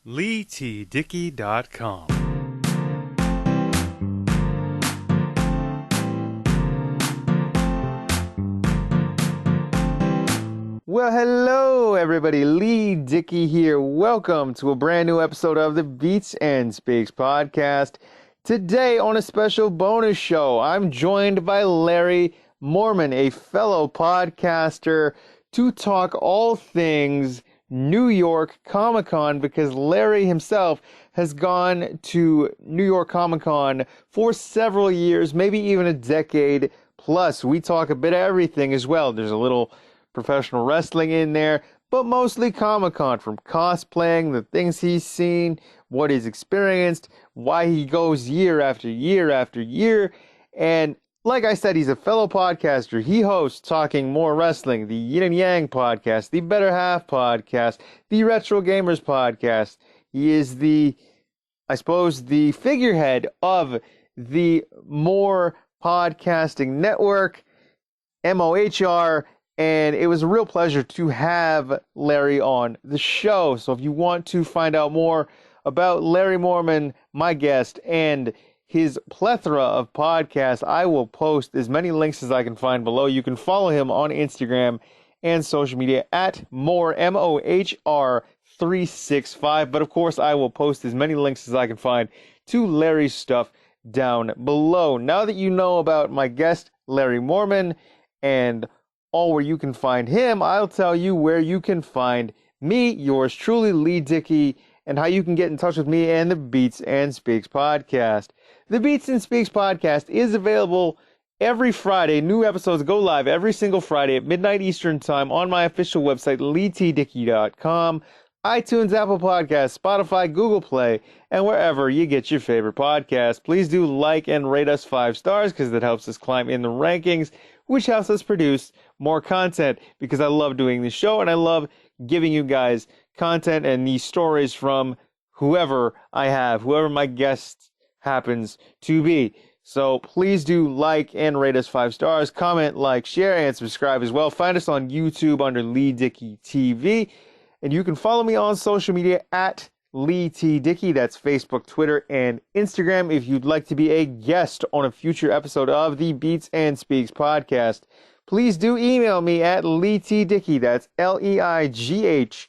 LeighTDickey.com. Well, hello everybody, Leigh Dickey here. Welcome to a brand new episode of the Beats and Speaks podcast. Today on a special bonus show, I'm joined by Leigh Mohrmann, a fellow podcaster, to talk all things New York Comic-Con, because Leigh himself has gone to New York Comic-Con for several years, maybe even a decade plus. We talk a bit of everything as well. There's a little professional wrestling in there, but mostly Comic-Con, from cosplaying, the things he's seen, what he's experienced, why he goes year after year after year. And like I said, he's a fellow podcaster. He hosts Talking More Wrestling, the Yin and Yang podcast, the Better Half podcast, the Retro Gamers podcast. He is the figurehead of the More Podcasting Network, MOHR, and it was a real pleasure to have Leigh on the show. So if you want to find out more about Leigh Mohrmann, my guest, and his plethora of podcasts, I will post as many links as I can find below. You can follow him on Instagram and social media at Mohr, MOHR 365. But of course, I will post as many links as I can find to Leigh's stuff down below. Now that you know about my guest, Leigh Mohrmann, and all where you can find him, I'll tell you where you can find me, yours truly, Leigh Dickey, and how you can get in touch with me and the Beats and Speaks podcast. The Beats and Speaks podcast is available every Friday. New episodes go live every single Friday at midnight Eastern time on my official website, LeighTDickey.com, iTunes, Apple Podcasts, Spotify, Google Play, and wherever you get your favorite podcast. Please do like and rate us 5 stars, because that helps us climb in the rankings, which helps us produce more content, because I love doing this show and I love giving you guys content and these stories from whoever my guest happens to be. So please do like and rate us 5 stars, comment, like, share, and subscribe as well. Find us on YouTube under Leigh Dickey TV, and you can follow me on social media at Leigh T. Dickey. That's Facebook, Twitter, and Instagram if you'd like to be a guest on a future episode of the Beats and Speaks podcast. Please do email me at LeighTDickey. That's LeighTDickey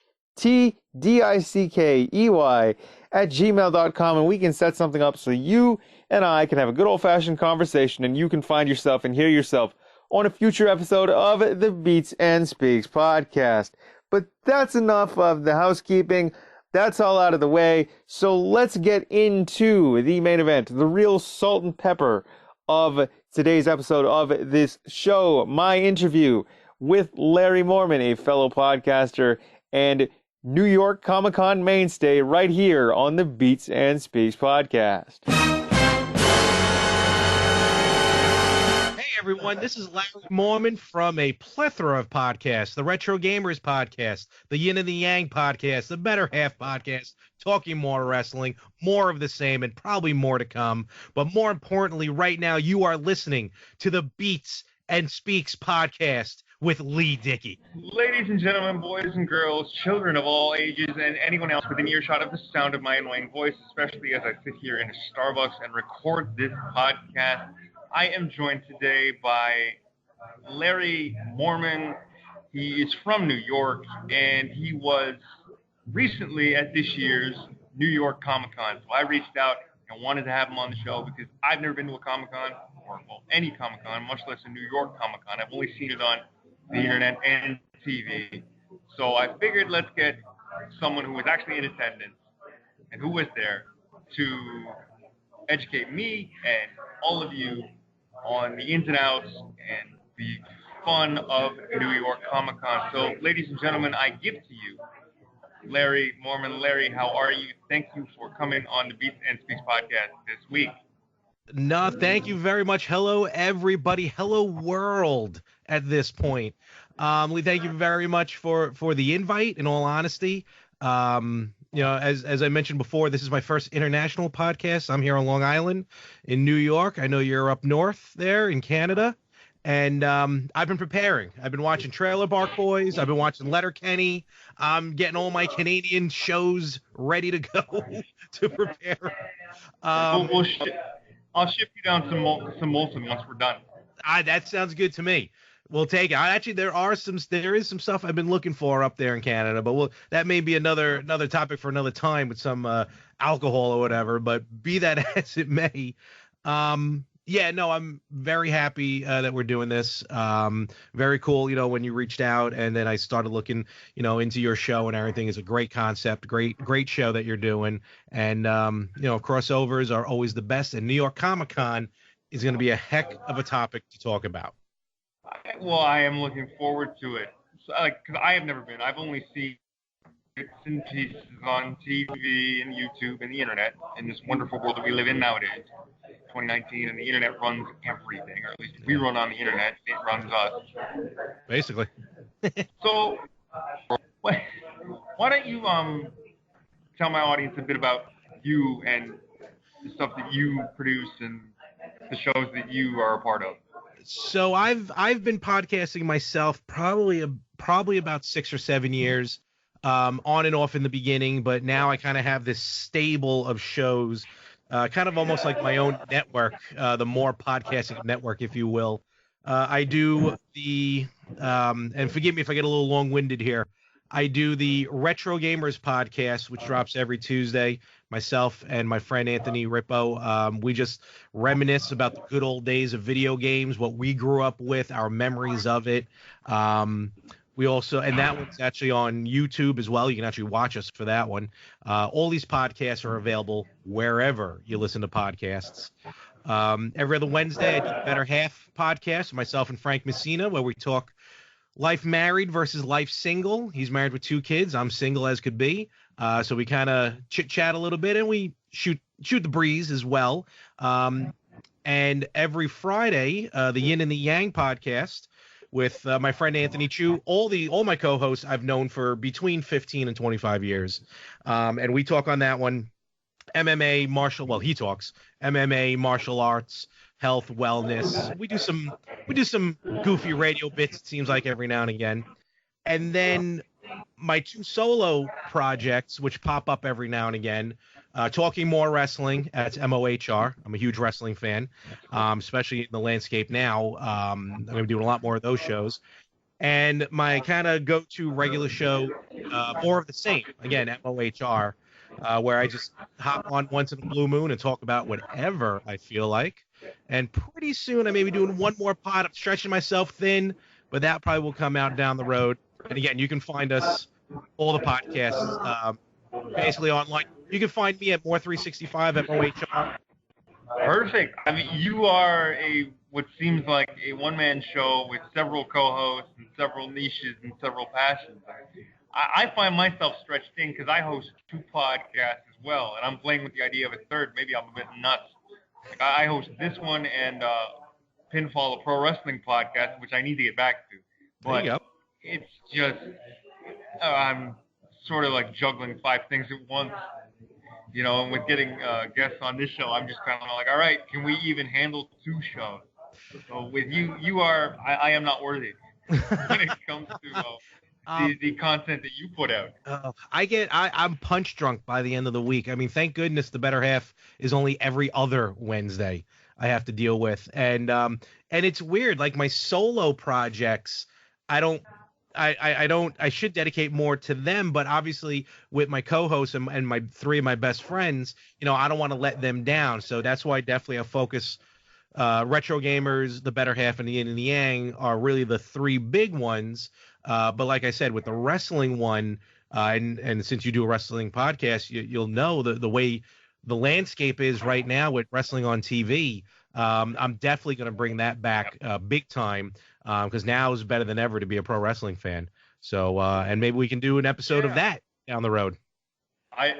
at gmail.com, and we can set something up so you and I can have a good old-fashioned conversation, and you can find yourself and hear yourself on a future episode of the Beats and Speaks podcast. But that's enough of the housekeeping. That's all out of the way. So let's get into the main event, the real salt and pepper of today's episode of this show, my interview with Leigh Mohrmann, a fellow podcaster and New York Comic-Con mainstay, right here on the Beats and Speaks podcast. Hey everyone, this is Leigh Mohrmann from a plethora of podcasts: the Retro Gamers podcast, the Yin and the Yang podcast, the Better Half podcast, Talking More Wrestling, more of the same, and probably more to come. But more importantly, right now you are listening to the Beats and Speaks podcast with Leigh Dickey. Ladies and gentlemen, boys and girls, children of all ages, and anyone else within earshot of the sound of my annoying voice, especially as I sit here in a Starbucks and record this podcast, I am joined today by Leigh Mohrmann. He is from New York, and he was recently at this year's New York Comic-Con. So I reached out and wanted to have him on the show because I've never been to a Comic-Con, or any Comic-Con, much less a New York Comic-Con. I've only seen it on the internet and TV. So I figured let's get someone who was actually in attendance and who was there to educate me and all of you on the ins and outs and the fun of New York Comic-Con. So, ladies and gentlemen, I give to you Leigh Mohrmann. Leigh, how are you? Thank you for coming on the Beats and Speaks podcast this week. No, thank you very much. Hello, everybody. Hello, world. At this point, Leigh, thank you very much for the invite. In all honesty, as I mentioned before, this is my first international podcast. I'm here on Long Island in New York. I know you're up north there in Canada, And I've been preparing. I've been watching Trailer Park Boys. I've been watching Letterkenny. I'm getting all my Canadian shows ready to go to prepare. I'll ship you down some Molson once we're done. That sounds good to me. We'll take it. Actually, there is some stuff I've been looking for up there in Canada, but that may be another topic for another time with some alcohol or whatever. But be that as it may, yeah, no, I'm very happy that we're doing this. Very cool, when you reached out and then I started looking, into your show and everything. It's a great concept, great show that you're doing. And, crossovers are always the best. And New York Comic Con is going to be a heck of a topic to talk about. Well, I am looking forward to it. Because I have never been. I've only seen bits and pieces on TV and YouTube and the internet in this wonderful world that we live in nowadays. 2019, and the internet runs everything, or at least we run on the internet. It runs us. Basically. So, why don't you tell my audience a bit about you and the stuff that you produce and the shows that you are a part of? So I've been podcasting myself probably about 6 or 7 years, on and off in the beginning, but now I kind of have this stable of shows, kind of almost like my own network, the More Podcasting Network, if you will. I do the and forgive me if I get a little long-winded here. I do the Retro Gamers podcast, which drops every Tuesday. Myself and my friend Anthony Rippo, we just reminisce about the good old days of video games, what we grew up with, our memories of it. We also, and that one's actually on YouTube as well. You can actually watch us for that one. All these podcasts are available wherever you listen to podcasts. Every other Wednesday, I do the Better Half podcast, myself and Frank Messina, where we talk life married versus life single. He's married with 2 kids. I'm single as could be. So we kind of chit chat a little bit and we shoot the breeze as well. And every Friday, the Yin and the Yang podcast with my friend Anthony Chu, all my co-hosts I've known for between 15 and 25 years. And we talk on that one, he talks MMA, martial arts, health, wellness. We do some goofy radio bits, it seems like, every now and again. And then my 2 solo projects, which pop up every now and again, Talking More Wrestling, that's MOHR. I'm a huge wrestling fan, especially in the landscape now. I'm going to be doing a lot more of those shows. And my kind of go-to regular show, More of the Same, again, MOHR, where I just hop on once in a blue moon and talk about whatever I feel like. And pretty soon I may be doing one more pod. I'm stretching myself thin, but that probably will come out down the road. And again, you can find us, all the podcasts, basically online. You can find me at More365 at MOHR. Perfect. I mean, you are what seems like a one-man show with several co-hosts and several niches and several passions. I find myself stretched thin because I host 2 podcasts as well, and I'm playing with the idea of a third. Maybe I'm a bit nuts. Like, I host this one and Pinfall, a pro wrestling podcast, which I need to get back to. But there you go. It's just I'm sort of like juggling 5 things at once. And with getting guests on this show, I'm just kind of like, all right, can we even handle 2 shows? So with you are, I am not worthy when it comes to the content that you put out. I'm punch drunk by the end of the week. I mean, thank goodness the Better Half is only every other Wednesday I have to deal with. And it's weird. Like my solo projects, I should dedicate more to them, but obviously with my co-hosts and my 3 of my best friends, I don't want to let them down. So that's why definitely I focus, Retro Gamers, the Better Half, and the Yin and the Yang are really the 3 big ones. But like I said, with the wrestling one, and since you do a wrestling podcast, you'll know the way the landscape is right now with wrestling on TV. I'm definitely going to bring that back big time, because now is better than ever to be a pro wrestling fan. So, and maybe we can do an episode of that down the road. I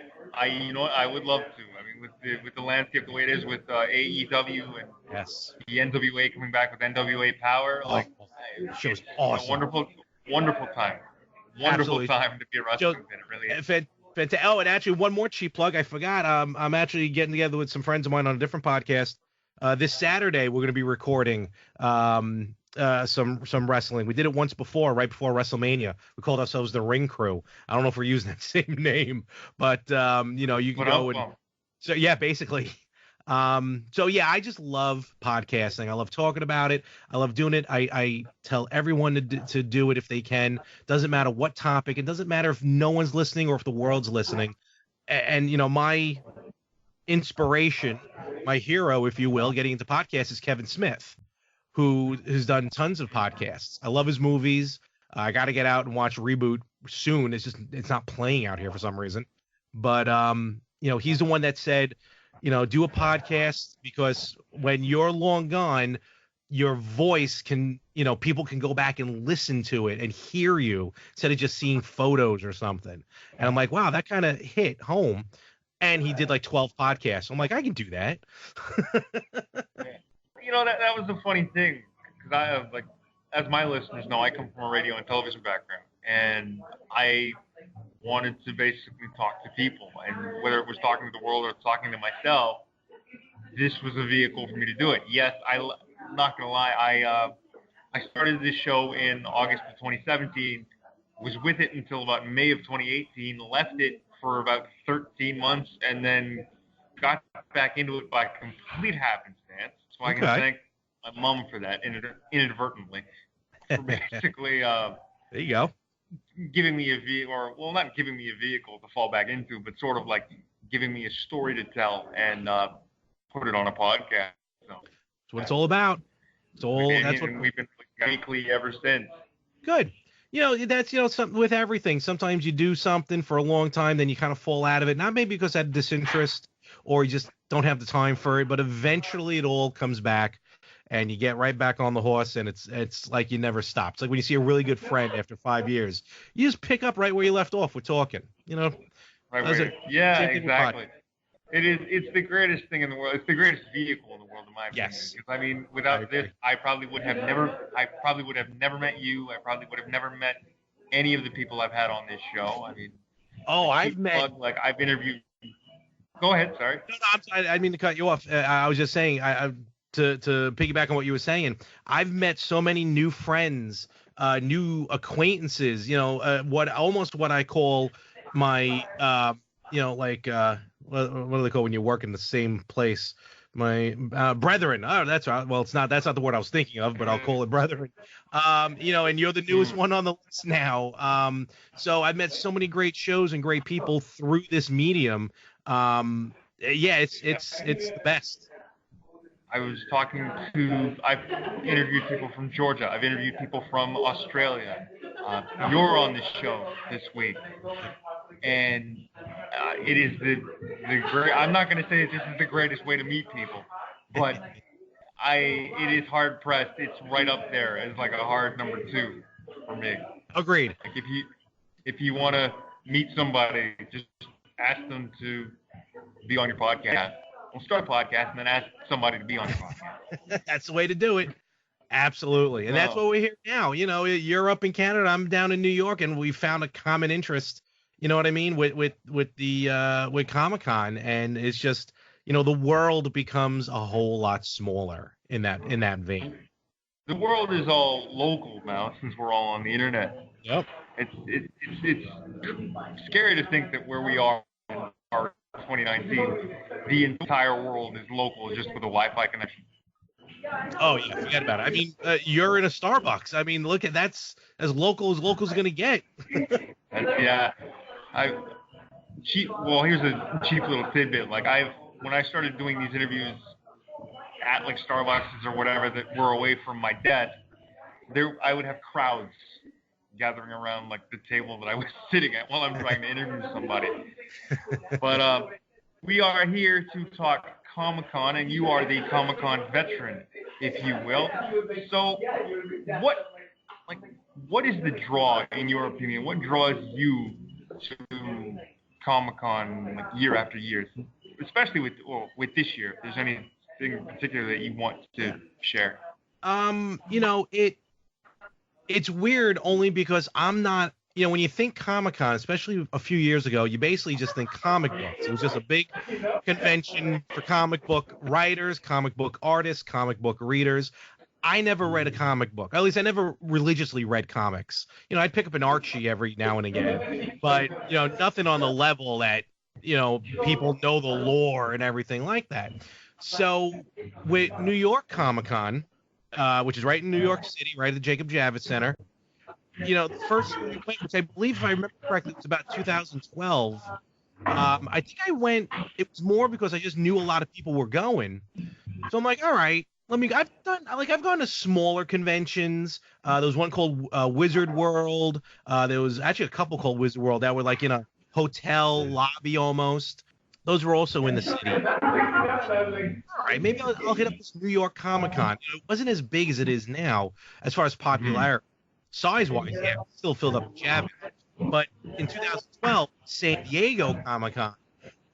would love to. I mean, with the landscape the way it is with AEW and the NWA coming back with NWA Power, show's awesome. Wonderful time. Wonderful time to be a wrestling fan. It really is. Oh, and actually, one more cheap plug. I forgot. I'm actually getting together with some friends of mine on a different podcast. This Saturday, we're going to be recording some wrestling. We did it once before, right before WrestleMania. We called ourselves the Ring Crew. I don't know if we're using that same name, but you can go and so yeah, basically. So yeah, I just love podcasting. I love talking about it. I love doing it. I tell everyone to do it if they can. Doesn't matter what topic. It doesn't matter if no one's listening or if the world's listening. And my inspiration, my hero, if you will, getting into podcasts is Kevin Smith, who has done tons of podcasts. I love his movies. I got to get out and watch Reboot soon. It's not playing out here for some reason. But he's the one that said, do a podcast because when you're long gone, your voice can, people can go back and listen to it and hear you instead of just seeing photos or something. And I'm like, wow, that kind of hit home. And he did like 12 podcasts. I'm like, I can do that. That was the funny thing, because I have, like, as my listeners know, I come from a radio and television background, and I wanted to basically talk to people, and whether it was talking to the world or talking to myself, this was a vehicle for me to do it. Yes, I'm not gonna lie, I started this show in August of 2017, was with it until about May of 2018, left it for about 13 months, and then got back into it by complete happenstance. So I can thank my mom for that inadvertently, for basically there you go, giving me a vehicle, or well, not giving me a vehicle to fall back into, but sort of like giving me a story to tell and put it on a podcast. So that's what it's all about. We've been weekly ever since. Good. That's something with everything. Sometimes you do something for a long time, then you kind of fall out of it. Not maybe because of disinterest or you just don't have the time for it, but eventually it all comes back and you get right back on the horse, and it's like you never stopped. It's like when you see a really good friend after 5 years, you just pick up right where you left off with talking. Right. Yeah, exactly. It's the greatest thing in the world. It's the greatest vehicle in the world, in my opinion. Yes. I mean, without this, I probably would have never met you. I probably would have never met any of the people I've had on this show. I mean, I've interviewed. Go ahead. Sorry. No, I'm sorry. I didn't mean to cut you off. I was just saying, to piggyback on what you were saying, I've met so many new friends, new acquaintances. What I call my, what do they call when you work in the same place? My brethren. Oh, that's right. Well, that's not the word I was thinking of, but I'll call it brethren. And you're the newest one on the list now. So I've met so many great shows and great people through this medium. It's the best. I've interviewed people from Georgia. I've interviewed people from Australia. You're on this show this week. And it is the great. I'm not going to say this is the greatest way to meet people, but it is hard pressed. It's right up there as like a hard number 2 for me. Agreed. Like if you want to meet somebody, just ask them to be on your podcast. We'll start a podcast and then ask somebody to be on your podcast. That's the way to do it. Absolutely, and that's what we're here now. You're up in Canada, I'm down in New York, and we found a common interest. You know what I mean? With Comic-Con, and it's just, the world becomes a whole lot smaller in that vein. The world is all local now since we're all on the internet. Yep. It's scary to think that where we are in 2019, the entire world is local just with a Wi-Fi connection. Oh yeah, forget about it. I mean, you're in a Starbucks. I mean, look at that's as local's going to get. Yeah. Here's a cheap little tidbit. Like when I started doing these interviews at like Starbucks or whatever that were away from my desk, I would have crowds gathering around like the table that I was sitting at while I'm trying to interview somebody. But we are here to talk Comic-Con, and you are the Comic-Con veteran, if you will. So what is the draw, in your opinion? What draws you to Comic-Con year after year, especially with this year? If there's anything in particular that you want to share? It's weird only because I'm not, when you think Comic-Con, especially a few years ago, you basically just think comic books. It was just a big convention for comic book writers, comic book artists, comic book readers. I never read a comic book. At least I never religiously read comics. You know, I'd pick up an Archie every now and again, but you know, nothing on the level that, you know, people know the lore and everything like that. So with New York Comic Con, which is right in New York City, right at the Jacob Javits Center, you know, the first year I went, which I believe, if I remember correctly, it was about 2012. I think I went. It was more because I just knew a lot of people were going. So I'm like, all right, I've gone to smaller conventions. There was one called Wizard World. There was actually a couple called Wizard World that were like in a hotel lobby almost. Those were also in the city. All right, maybe I'll hit up this New York Comic Con. It wasn't as big as it is now as far as popularity. Size-wise, yeah, it still filled up with Javits. But in 2012, San Diego Comic Con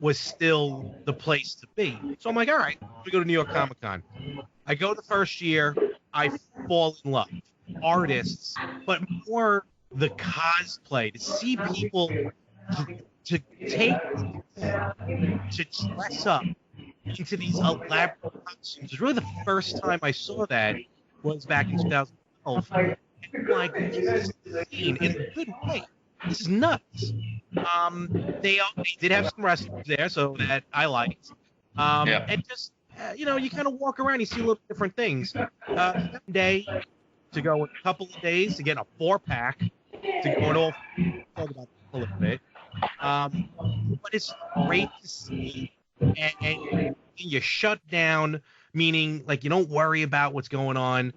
was still the place to be. So I'm like, all right, we go to New York Comic Con. I go the first year, I fall in love. Artists, but more the cosplay, to see people to take, to dress up into these elaborate costumes. It's really the first time I saw that was back in 2012. And I'm like, this is insane in a good way. This is nuts. They did have some wrestlers there, so that I liked. And just, you know, you kind of walk around, you see little different things. One day to go, a couple of days to get a 4-pack, to go and all talk about that a little bit. But it's great to see, and you shut down, meaning like you don't worry about what's going on,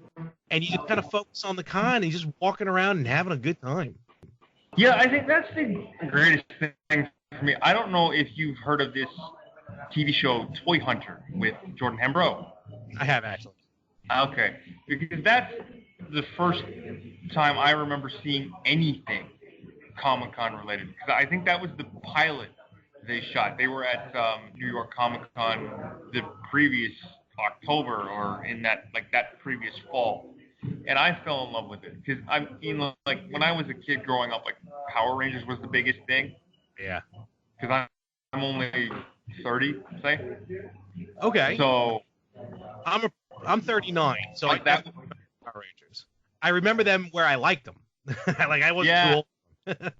and you just kind of focus on the con and you're just walking around and having a good time. Yeah, I think that's the greatest thing for me. I don't know if you've heard of this TV show, Toy Hunter, with Jordan Hembrow. I have, actually. Okay, because that's the first time I remember seeing anything Comic-Con related. Because I think that was the pilot they shot. They were at New York Comic-Con the previous October, or in that previous fall. And I fell in love with it because like when I was a kid growing up, like Power Rangers was the biggest thing. Yeah. Because I'm only 30, say. Okay. So I'm 39, so like I Power Rangers. I remember them where I liked them. Like I wasn't too old.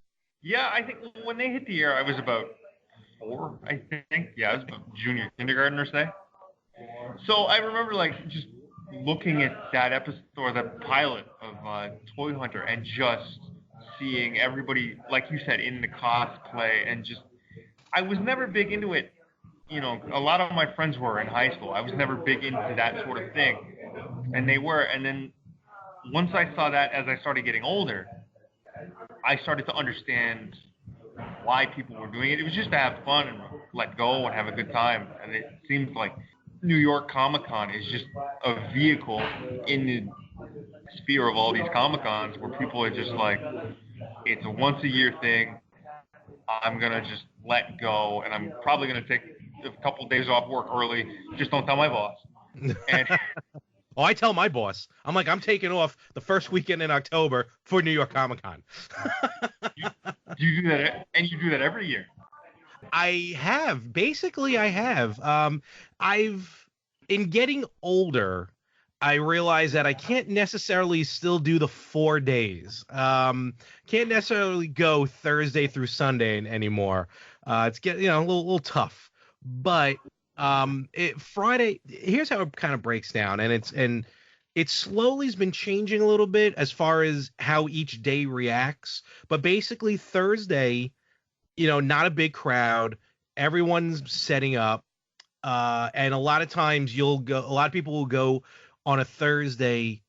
Yeah, I think when they hit the air, I was about 4, I think. Yeah, I was about junior kindergarten or say. So I remember like just looking at that episode or the pilot of Toy Hunter and just seeing everybody, like you said, in the cosplay, and just I was never big into it. You know, a lot of my friends were in high school. I was never big into that sort of thing, and they were. And then once I saw that, as I started getting older, I started to understand why people were doing it. It was just to have fun and let go and have a good time. And it seems like New York Comic Con is just a vehicle in the sphere of all these Comic Cons where people are just like, it's a once a year thing. I'm going to just let go, and I'm probably going to take a couple of days off work early. Just don't tell my boss. And oh, I tell my boss. I'm like, I'm taking off the first weekend in October for New York Comic Con. you do that, and you do that every year. I have. Basically, I have. In getting older, I realized that I can't necessarily still do the 4 days. Can't necessarily go Thursday through Sunday anymore. It's getting a little tough. But Friday, here's how it kind of breaks down, and it slowly has been changing a little bit as far as how each day reacts. But basically Thursday, not a big crowd. Everyone's setting up. And a lot of times a lot of people will go on a Thursday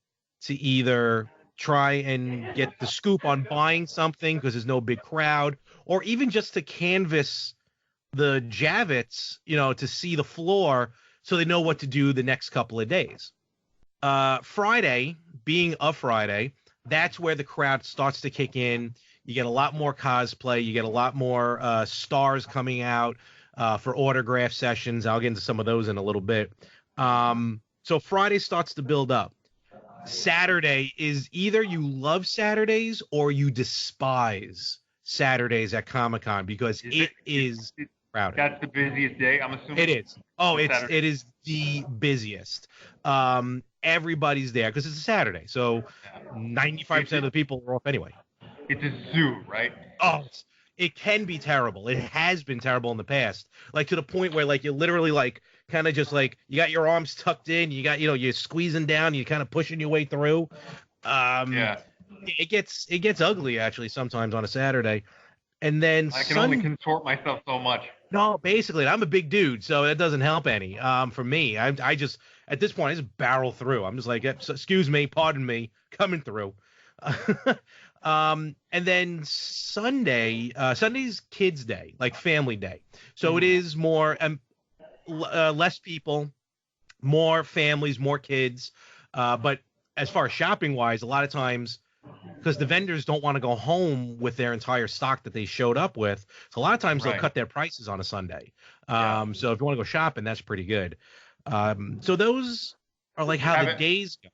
to either try and get the scoop on buying something because there's no big crowd, or even just to canvas the Javits, to see the floor so they know what to do the next couple of days. Friday, being a Friday, that's where the crowd starts to kick in. You get a lot more cosplay. You get a lot more stars coming out for autograph sessions. I'll get into some of those in a little bit. So Friday starts to build up. Saturday is either you love Saturdays or you despise Saturdays at Comic-Con because it is crowded. That's the busiest day, I'm assuming? It is. Oh, it is the busiest. everybody's there because it's a Saturday. So 95% of the people are off anyway. It's a zoo, right? Oh, it can be terrible. It has been terrible in the past, like to the point where like you're literally like kind of just like you got your arms tucked in, you got you're squeezing down, you're kind of pushing your way through. Yeah. It gets ugly actually sometimes on a Saturday, and then I can only contort myself so much. No, basically, I'm a big dude, so that doesn't help any. For me, I just at this point I just barrel through. I'm just like, excuse me, pardon me, coming through. And then Sunday's kids' day, like family day. So it is more less people, more families, more kids. But as far as shopping wise, a lot of times, because the vendors don't want to go home with their entire stock that they showed up with, so a lot of times they'll cut their prices on a Sunday. So if you want to go shopping, that's pretty good. So those are like how the days go.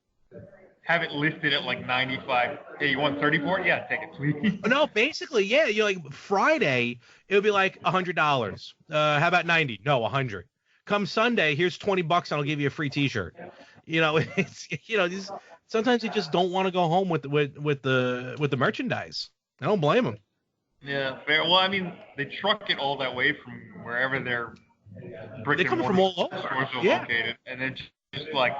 Have it listed at like 95. Hey, you want 30 for it? Yeah, take it, please. No, basically, yeah. You're like Friday, it would be like $100. How about 90? No, 100. Come Sunday, here's $20 and I'll give you a free T-shirt. It's sometimes you just don't want to go home with the merchandise. I don't blame them. Yeah, fair. Well, I mean, they truck it all that way from wherever their brick and mortar stores are located, and then just like,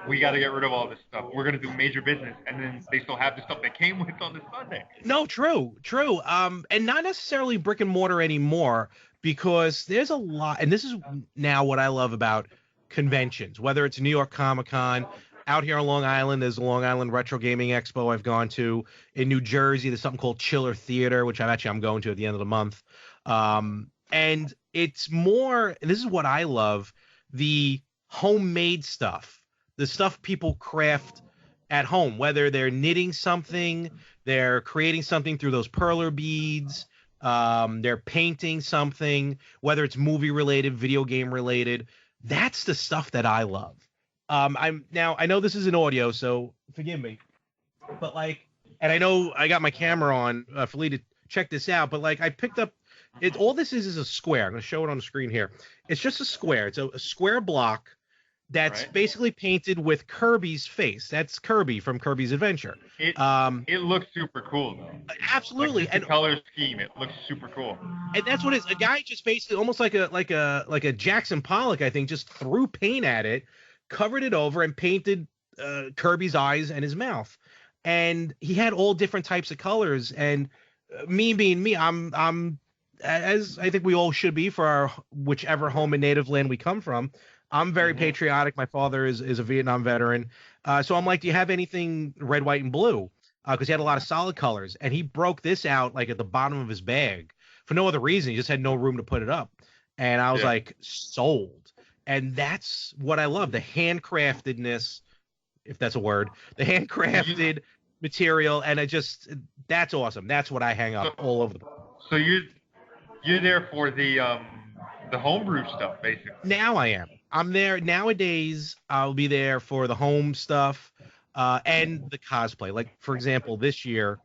we got to get rid of all this stuff. We're gonna do major business, and then they still have the stuff they came with on this Sunday. No, true. And not necessarily brick and mortar anymore, because there's a lot, and this is now what I love about conventions, whether it's New York Comic-Con. Out here on Long Island, there's the Long Island Retro Gaming Expo I've gone to. In New Jersey, there's something called Chiller Theater, which I'm going to at the end of the month. And it's more, and this is what I love, the homemade stuff, the stuff people craft at home, whether they're knitting something, they're creating something through those perler beads, they're painting something, whether it's movie related, video game related. That's the stuff that I love. I know this is an audio, so forgive me, but and I know I got my camera on for Leigh to check this out, but I picked up it. All this is a square. I'm going to show it on the screen here. It's just a square. It's a square block that's basically painted with Kirby's face. That's Kirby from Kirby's Adventure. It looks super cool though. Absolutely. And the color scheme, it looks super cool. And that's what it is. A guy just basically almost like a Jackson Pollock, I think, just threw paint at it, covered it over, and painted Kirby's eyes and his mouth. And he had all different types of colors. And me being me, I'm as I think we all should be for our whichever home and native land we come from. I'm very patriotic. My father is a Vietnam veteran. So I'm like, do you have anything red, white, and blue? Because he had a lot of solid colors. And he broke this out at the bottom of his bag for no other reason. He just had no room to put it up. And I was like, sold. And that's what I love, the handcraftedness, if that's a word, the handcrafted material. And that's awesome. That's what I hang up all over the place. So you're there for the homebrew stuff, basically. Now I am. I'm there nowadays. I'll be there for the home stuff and the cosplay. Like, for example, this year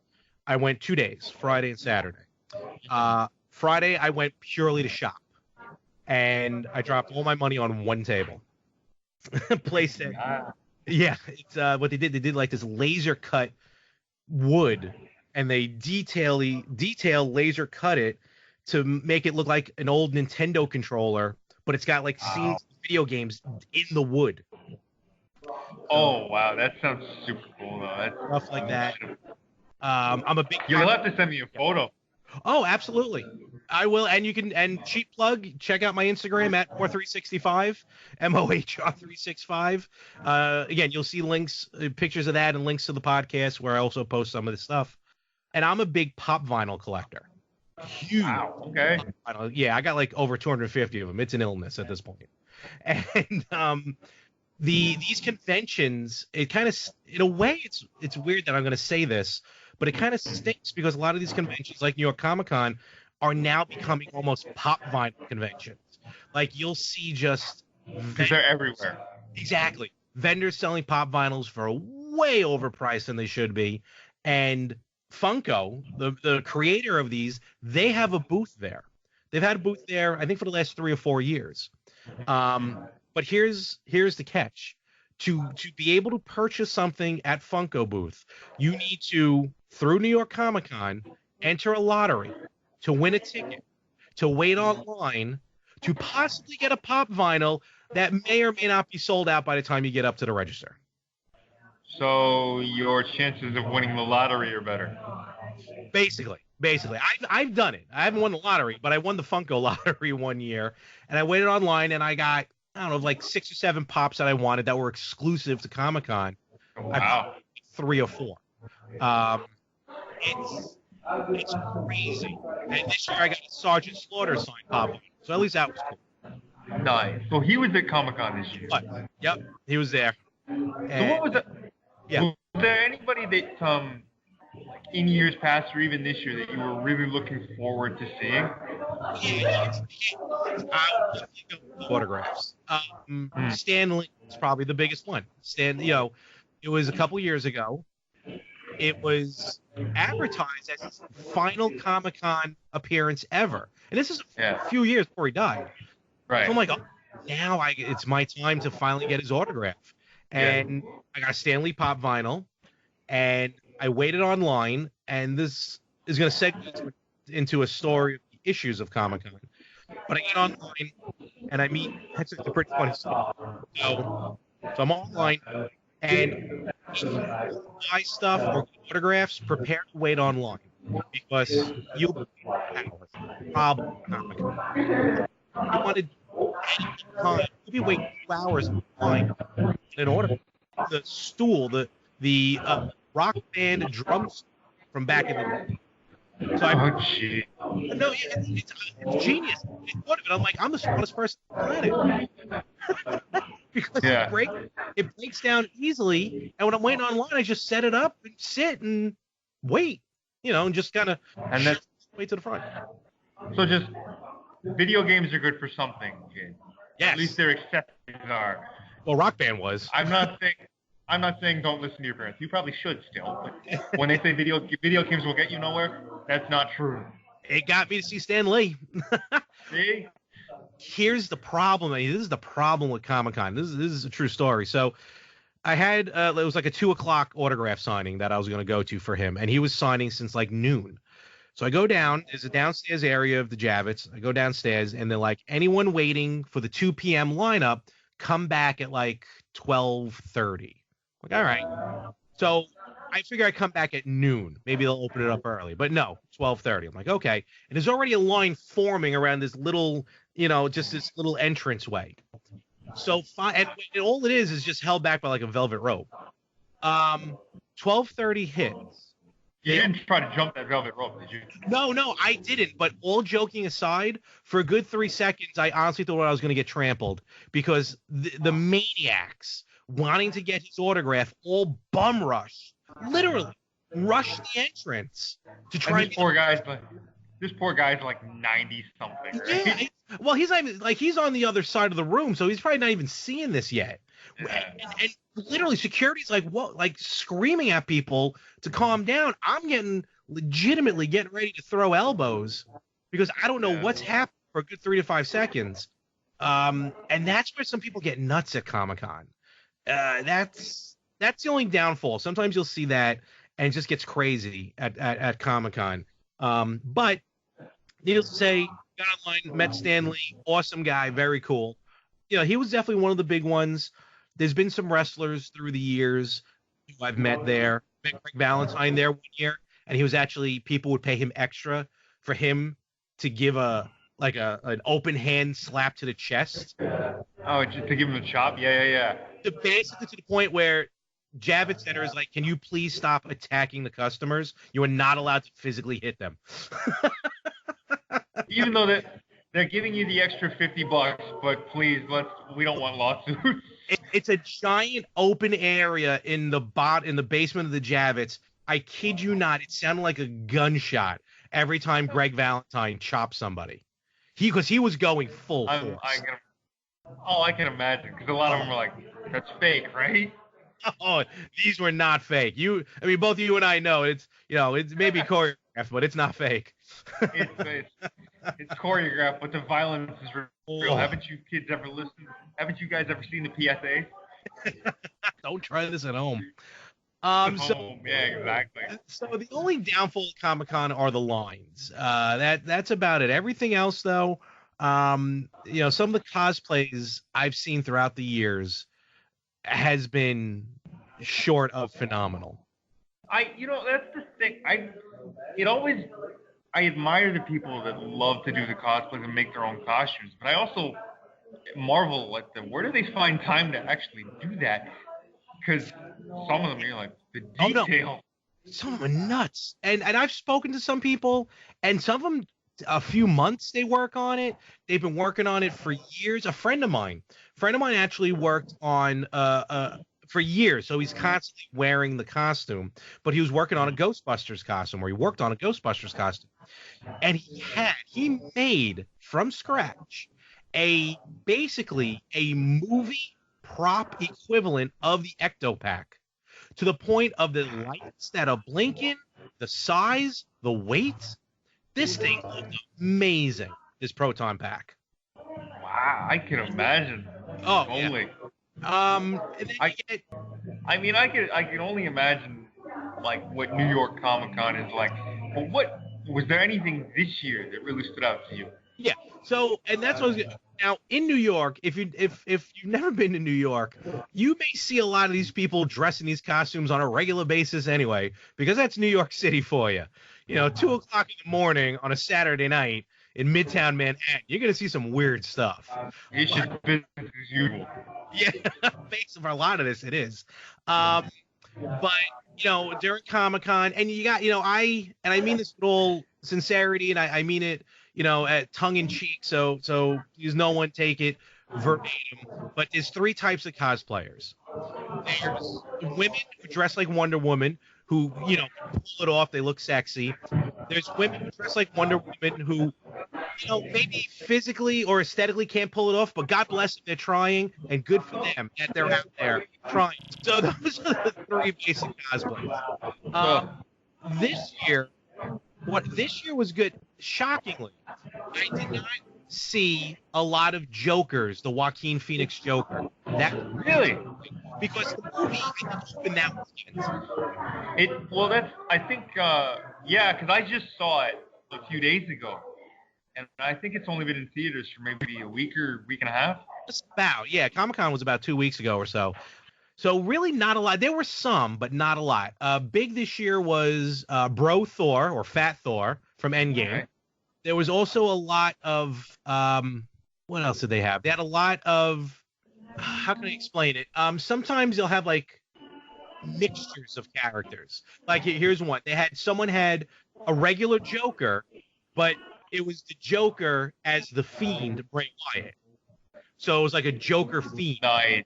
I went 2 days, Friday and Saturday. Friday I went purely to shop, and I dropped all my money on one table. PlayStation. Yeah, it's what they did. They did like this laser cut wood, and they detail laser cut it to make it look like an old Nintendo controller, but it's got scenes of video games in the wood. Oh wow, that sounds super cool though. Stuff like that. I'm a big. You'll have to send me a photo. Oh, absolutely. I will, and you can. And cheap plug, check out my Instagram at Mohr365, Mohr365. Again, you'll see links, pictures of that, and links to the podcast where I also post some of this stuff. And I'm a big pop vinyl collector. Huge. Wow, okay. Yeah, I got over 250 of them. It's an illness at this point. And these conventions, it kind of, in a way, it's weird that I'm going to say this, but it kind of stinks because a lot of these conventions, like New York Comic-Con, are now becoming almost pop vinyl conventions. You'll see just because they're everywhere. Exactly. Vendors selling pop vinyls for way overpriced than they should be, and Funko, the creator of these, they have a booth there. They've had a booth there, I think, for the last 3 or 4 years. But here's the catch. to be able to purchase something at Funko Booth, you need to, through New York Comic Con, enter a lottery to win a ticket, to wait online, to possibly get a pop vinyl that may or may not be sold out by the time you get up to the register. So your chances of winning the lottery are better. Basically. I've done it. I haven't won the lottery, but I won the Funko lottery one year, and I waited online, and I got, I don't know, like 6 or 7 pops that I wanted that were exclusive to Comic Con. Wow. I bought 3 or 4. It's crazy. And this year I got a Sergeant Slaughter signed pop, so at least that was cool. Nice. So he was at Comic Con this year. But, yep, he was there. So what was it? Yeah. Was there anybody that like in years past or even this year that you were really looking forward to seeing? Yeah, autographs. Stan Lee is probably the biggest one. It was a couple years ago. It was advertised as his final Comic-Con appearance ever. And this is a few years before he died. Right. So I'm like, oh, now it's my time to finally get his autograph. And I got a Stan Lee pop vinyl, and I waited online, and this is going to segue into a story of the issues of Comic-Con. But I get online, and I meet, it's a pretty funny story. So I'm online, and if you buy stuff or autographs, prepare to wait online, because you'll be probably Comic-Con. You wanted any time, you'll be waiting 2 hours online in order. The stool, the rock band drum from back in the day. So it's genius. I thought of it. I'm like, I'm the smartest person on the planet. Because it breaks down easily, and when I'm waiting online, I just set it up and sit and wait, and just kind of wait to the front. So just video games are good for something, Jay. Yes. At least their exceptions are. Well, Rock Band was. I'm not saying don't listen to your parents. You probably should still. But when they say video games will get you nowhere, that's not true. It got me to see Stan Lee. See? Here's the problem. This is the problem with Comic-Con. This is a true story. So I had it was like a 2:00 autograph signing that I was going to go to for him, and he was signing since like noon. So I go down. There's a downstairs area of the Javits. I go downstairs, and they're like, anyone waiting for the 2 p.m. lineup, come back at like 12:30. Like, all right. So I figure I come back at noon. Maybe they'll open it up early. But no, 12:30. I'm like, okay. And there's already a line forming around this little, just this little entranceway. So and all it is just held back by like a velvet rope. 12:30 hits. You didn't try to jump that velvet rope, did you? No, I didn't. But all joking aside, for a good 3 seconds, I honestly thought I was going to get trampled because the maniacs wanting to get his autograph all bum rush, literally rush the entrance to try. And this poor guy's like 90 something. Right? Yeah. Well, he's not even, like, he's on the other side of the room, so he's probably not even seeing this yet. Yeah. And literally, security's like, what? Like screaming at people to calm down. I'm legitimately getting ready to throw elbows because I don't know what's happened for a good 3 to 5 seconds. And that's where some people get nuts at Comic-Con. That's the only downfall. Sometimes you'll see that, and it just gets crazy at Comic-Con. But needless to say, got online, met Stan Lee, awesome guy, very cool. He was definitely one of the big ones. There's been some wrestlers through the years who I've met there. Met Greg Valentine there one year, and he was actually, people would pay him extra for him to give an open hand slap to the chest. Oh, just to give him a chop? Yeah. Basically to the point where Javits Center is like, can you please stop attacking the customers? You are not allowed to physically hit them. Even though they're giving you the extra $50, but please, we don't want lawsuits. It's a giant open area in the basement of the Javits. I kid you not, it sounded like a gunshot every time Greg Valentine chopped somebody. Because he was going full force. I can imagine, because a lot of them were like, that's fake, right? Oh, these were not fake. Both you and I know it's maybe choreographed, but it's not fake. It's choreographed, but the violence is real. Haven't you kids ever listened? Haven't you guys ever seen the PSA? Don't try this at home. Yeah, exactly. So the only downfall of Comic-Con are the lines. That's about it. Everything else, though, some of the cosplays I've seen throughout the years has been short of phenomenal. That's the thing. I admire the people that love to do the cosplays and make their own costumes, but I also marvel at them. Where do they find time to actually do that? Because some of them, you're like, the detail. Some of them are nuts. And I've spoken to some people, and some of them, a few months they work on it. They've been working on it for years. A friend of mine actually worked on for years, so he's constantly wearing the costume. But he was working on a Ghostbusters costume, or he worked on a Ghostbusters costume, and he made from scratch basically a movie prop equivalent of the Ectopack, to the point of the lights that are blinking, the size, the weight. This thing looked amazing, this proton pack. Wow, I can imagine. Oh, only. Yeah. I can only imagine like what New York Comic Con is like. But what was there anything this year that really stood out to you? Yeah. So, and that's what now in New York. If you've never been to New York, you may see a lot of these people dressing these costumes on a regular basis anyway, because that's New York City for you. 2:00 in the morning on a Saturday night in Midtown Manhattan, you're gonna see some weird stuff. It's just business as usual. Yeah, based on a lot of this, it is. But during Comic-Con, and you got, I mean this with all sincerity, and I mean it, at tongue in cheek, so please no one take it verbatim. But there's three types of cosplayers. There's women who dress like Wonder Woman, who pull it off, they look sexy. There's women who dress like Wonder Woman who maybe physically or aesthetically can't pull it off, but God bless them, they're trying, and good for them that they're out there trying. So those are the three basic cosplays. This year was good. Shockingly, I did not see a lot of Jokers, the Joaquin Phoenix Joker. That really, because the movie didn't open that weekend. Because I just saw it a few days ago, and I think it's only been in theaters for maybe a week and a half. Just about, yeah. Comic-Con was about 2 weeks ago or so. So really not a lot. There were some, but not a lot. Big this year was Bro Thor, or Fat Thor, from Endgame. Okay. There was also a lot of what else did they have? They had a lot of, how can I explain it? Sometimes they'll have like mixtures of characters. Like here's one. Someone had a regular Joker, but it was the Joker as the Fiend, Bray Wyatt. So it was like a Joker Fiend. Nice.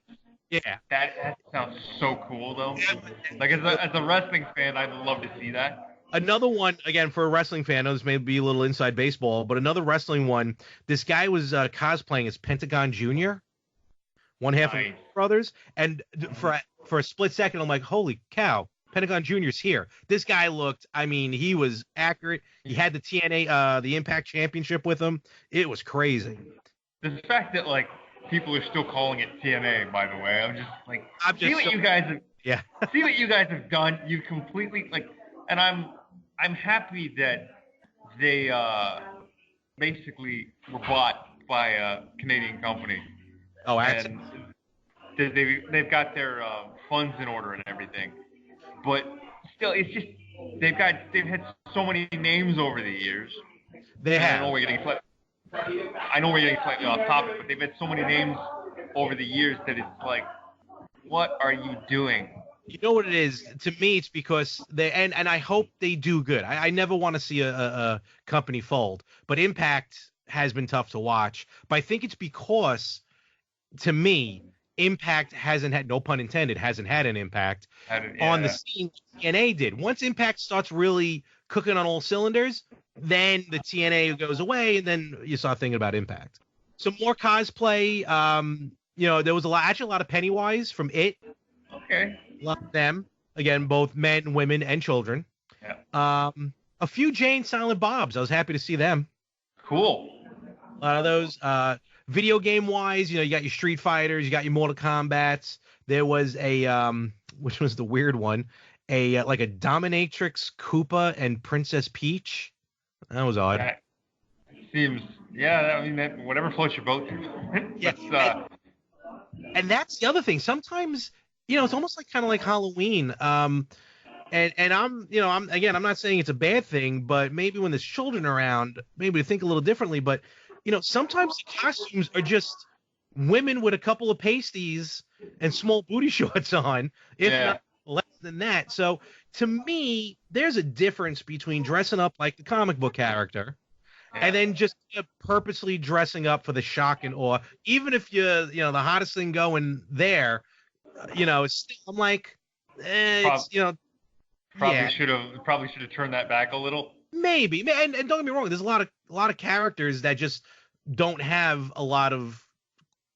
Yeah. That sounds so cool, though. Like, as a wrestling fan, I'd love to see that. Another one, again, for a wrestling fan, this may be a little inside baseball, but another wrestling one, this guy was cosplaying as Pentagon Jr., one half of the brothers, and for a split second, I'm like, holy cow, Pentagon Jr.'s here. This guy looked, he was accurate. He had the TNA, the Impact Championship with him. It was crazy. The fact that, like, people are still calling it TNA, by the way. See what you guys have done. You completely, and I'm happy that they basically were bought by a Canadian company. Oh, excellent. And they've got their funds in order and everything. But still, it's just they've had so many names over the years. They have. I know we're getting slightly off topic, but they've had so many names over the years that it's like, what are you doing? You know what it is? To me, it's because and I hope they do good. I never want to see a company fold, but Impact has been tough to watch. But I think it's because, to me, Impact hasn't had, no pun intended, hasn't had an impact on the scene TNA did. Once Impact starts really cooking on all cylinders, then the TNA goes away, and then you start thinking about Impact. Some more cosplay. There was a lot of Pennywise from It. Okay. Love them. Again, both men, women, and children. Yeah. A few Jane Silent Bobs. I was happy to see them. Cool. A lot of those. video game wise, you got your Street Fighters, you got your Mortal Kombats. There was a which was the weird one, like a Dominatrix Koopa and Princess Peach. That was odd. That seems, yeah. I mean, whatever floats your boat. Yeah. And that's the other thing. Sometimes, it's almost like kind of like Halloween. And I'm not saying it's a bad thing, but maybe when there's children around, maybe we think a little differently. But, sometimes the costumes are just women with a couple of pasties and small booty shorts on, if not less than that. So to me, there's a difference between dressing up like the comic book character and then just purposely dressing up for the shock and awe. Even if you're, the hottest thing going there, it's still, I'm like, Probably should have turned that back a little. Maybe, and don't get me wrong. There's a lot of characters that just don't have a lot of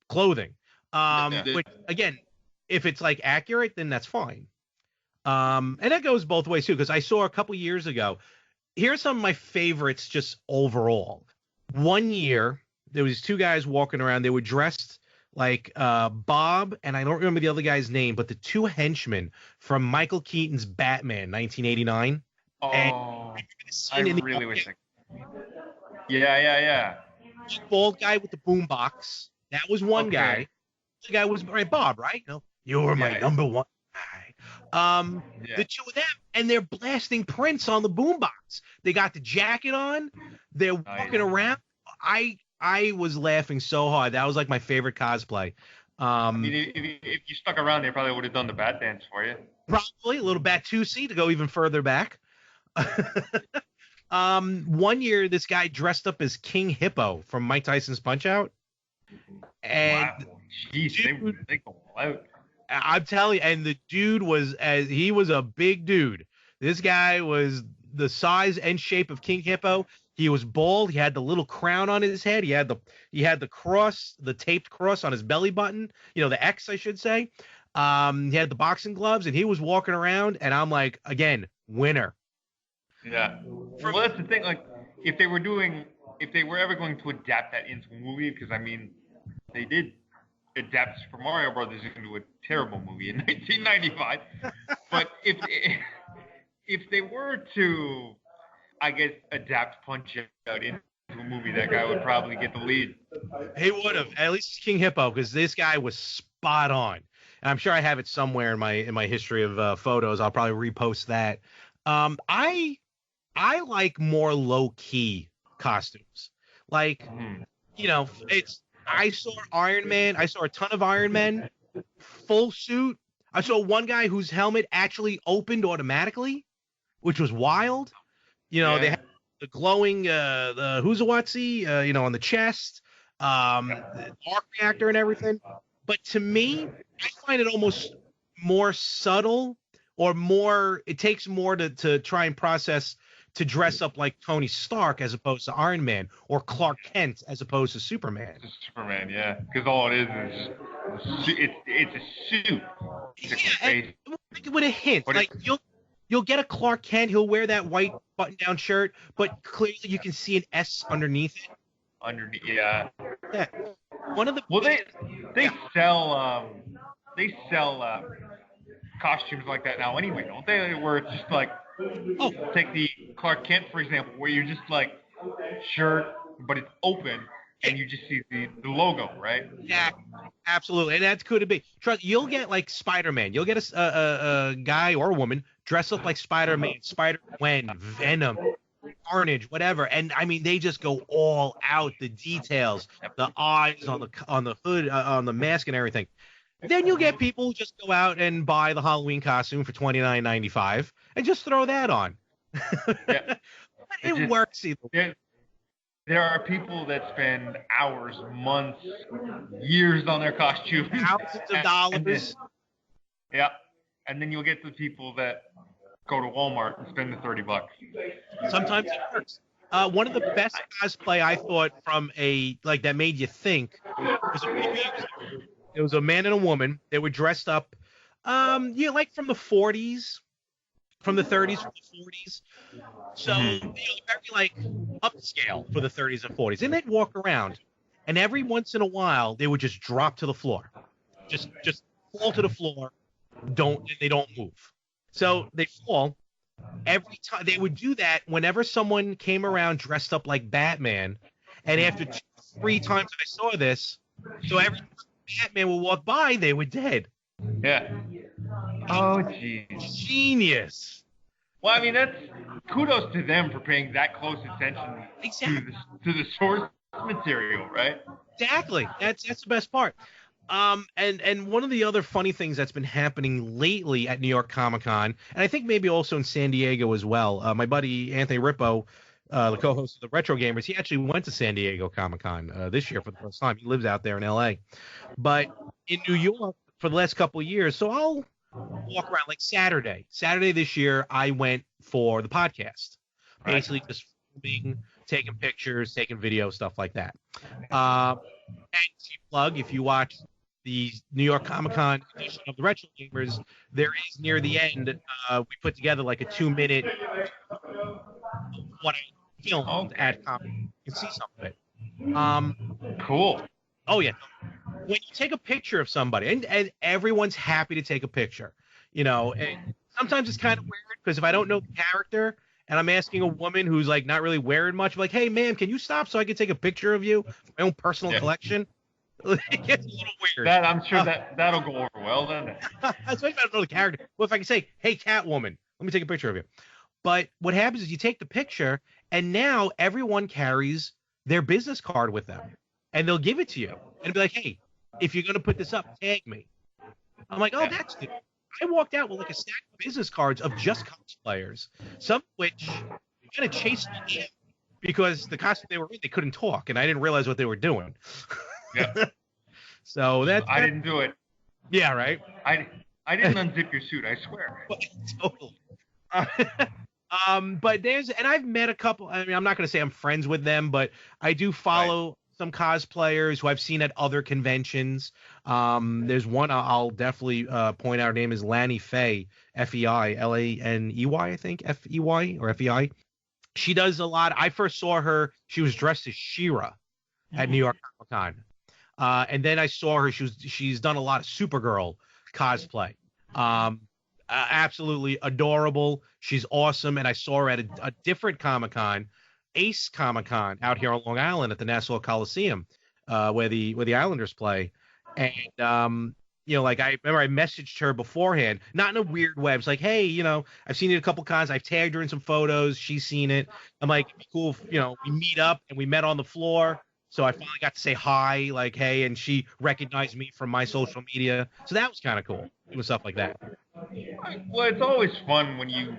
clothing. Which again, if it's like accurate, then that's fine. And that goes both ways too. Because I saw a couple years ago. Here's some of my favorites just overall. One year there was two guys walking around. They were dressed like Bob, and I don't remember the other guy's name, but the two henchmen from Michael Keaton's Batman, 1989. Oh, I really wish I could. Yeah. The bald guy with the boombox. That was one guy. The guy was Bob, right? You were my number one guy. The two of them, and they're blasting Prince on the boombox. They got the jacket on. They're walking around. I was laughing so hard. That was like my favorite cosplay. I mean, if you stuck around, they probably would have done the bat dance for you. Probably a little Batusi to go even further back. One year, this guy dressed up as King Hippo from Mike Tyson's Punch-Out. And wow. Jeez, they go all out. I'm telling you, and the dude he was a big dude. This guy was the size and shape of King Hippo. He was bald. He had the little crown on his head. He had the cross, the taped cross on his belly button. The X, I should say. He had the boxing gloves, and he was walking around. And I'm like, again, winner. Yeah. Well, that's the thing. Like, if they were ever going to adapt that into a movie, because I mean, they did adapt Super Mario Brothers into a terrible movie in 1995. But if they were to, I guess, adapt Punch-Out into a movie, that guy would probably get the lead. He would have, at least King Hippo, because this guy was spot on. And I'm sure I have it somewhere in my history of photos. I'll probably repost that. I like more low key costumes. Like, I saw Iron Man. I saw a ton of Iron Men, full suit. I saw one guy whose helmet actually opened automatically, which was wild. They had the glowing, the Huzawatsi, on the chest, the arc reactor and everything. But to me, I find it almost more subtle or more, it takes more to try and process to dress up like Tony Stark as opposed to Iron Man, or Clark Kent as opposed to Superman. Superman, yeah, because all it is it's a suit. With a hint, but like you'll get a Clark Kent. He'll wear that white button-down shirt, but clearly you can see an S underneath it. Yeah. One of the they sell costumes like that now anyway, don't they? Where it's just like, take the Clark Kent for example, where you're just like shirt, but it's open and you just see the logo, right? Yeah, absolutely, and that could be. Trust, you'll get like Spider-Man. You'll get a guy or a woman dressed up like Spider-Man, Spider-Gwen, Venom, Carnage, whatever, and I mean they just go all out. The details, the eyes on the hood, on the mask, and everything. Then you'll get people who just go out and buy the Halloween costume for $29.95 and just throw that on. Yeah. It works either way. There are people that spend hours, months, years on their costumes. Thousands of dollars. And then you'll get the people that go to Walmart and spend the $30. Sometimes it works. One of the best cosplay I thought from that made you think was it was a man and a woman. They were dressed up, like from the 40s, from the 30s, from the 40s. So, very like upscale for the 30s and 40s. And they'd walk around. and every once in a while they would just drop to the floor, just fall to the floor. They don't move. So they fall. Every time they would do that whenever someone came around dressed up like Batman, and after 2-3 times I saw this, so every time Batman would walk by, they were dead. Yeah. Oh, jeez. Genius. Well, I mean, that's kudos to them for paying that close attention to the source material, right? Exactly. That's the best part. And one of the other funny things that's been happening lately at New York Comic Con, and I think maybe also in San Diego as well. My buddy Anthony Rippo, the co-host of the Retro Gamers, he actually went to San Diego Comic Con this year for the first time. He lives out there in LA, but in New York for the last couple of years. So I'll walk around like Saturday. Saturday this year, I went for the podcast, basically just filming, taking pictures, taking video, stuff like that. And cheap plug, if you watch the New York Comic Con edition of the Retro Gamers, there is near the end, we put together like a 2-minute what I filmed at Comic Con. You can see some of it. Cool. Oh, yeah. When you take a picture of somebody, and everyone's happy to take a picture, and sometimes it's kind of weird because if I don't know the character and I'm asking a woman who's like not really wearing much, like, hey, ma'am, can you stop so I can take a picture of you for my own personal collection? It gets a little weird. I'm sure that'll go over well, doesn't it? Especially if I don't know the character. Well, if I can say, hey, Catwoman, let me take a picture of you. But what happens is you take the picture, and now everyone carries their business card with them, and they'll give it to you and be like, hey, if you're going to put this up, tag me. I'm like, oh, that's good. I walked out with like a stack of business cards of just cosplayers, some of which kind of chased me down because the costume they were in, they couldn't talk, and I didn't realize what they were doing. Yeah. So I didn't do it. Yeah, right. I didn't unzip your suit, I swear. Totally. But and I've met a couple. I mean, I'm not going to say I'm friends with them, but I do follow some cosplayers who I've seen at other conventions. There's one I'll definitely point out. Her name is Lanny Fey, Fei, Laney, I think, Fey or Fei. She does a lot. I first saw her. She was dressed as She-Ra at New York Comic Con, and then I saw her. She's done a lot of Supergirl cosplay. Absolutely adorable. She's awesome. And I saw her at a different Comic Con, Ace Comic Con, out here on Long Island at the Nassau Coliseum, where the Islanders play. And like I remember I messaged her beforehand, not in a weird way. I was like, hey, I've seen it a couple cons. I've tagged her in some photos. She's seen it. I'm like, it'd be cool if, we meet up, and we met on the floor. So I finally got to say hi, like, hey, and she recognized me from my social media. So that was kind of cool, doing stuff like that. Well, it's always fun when you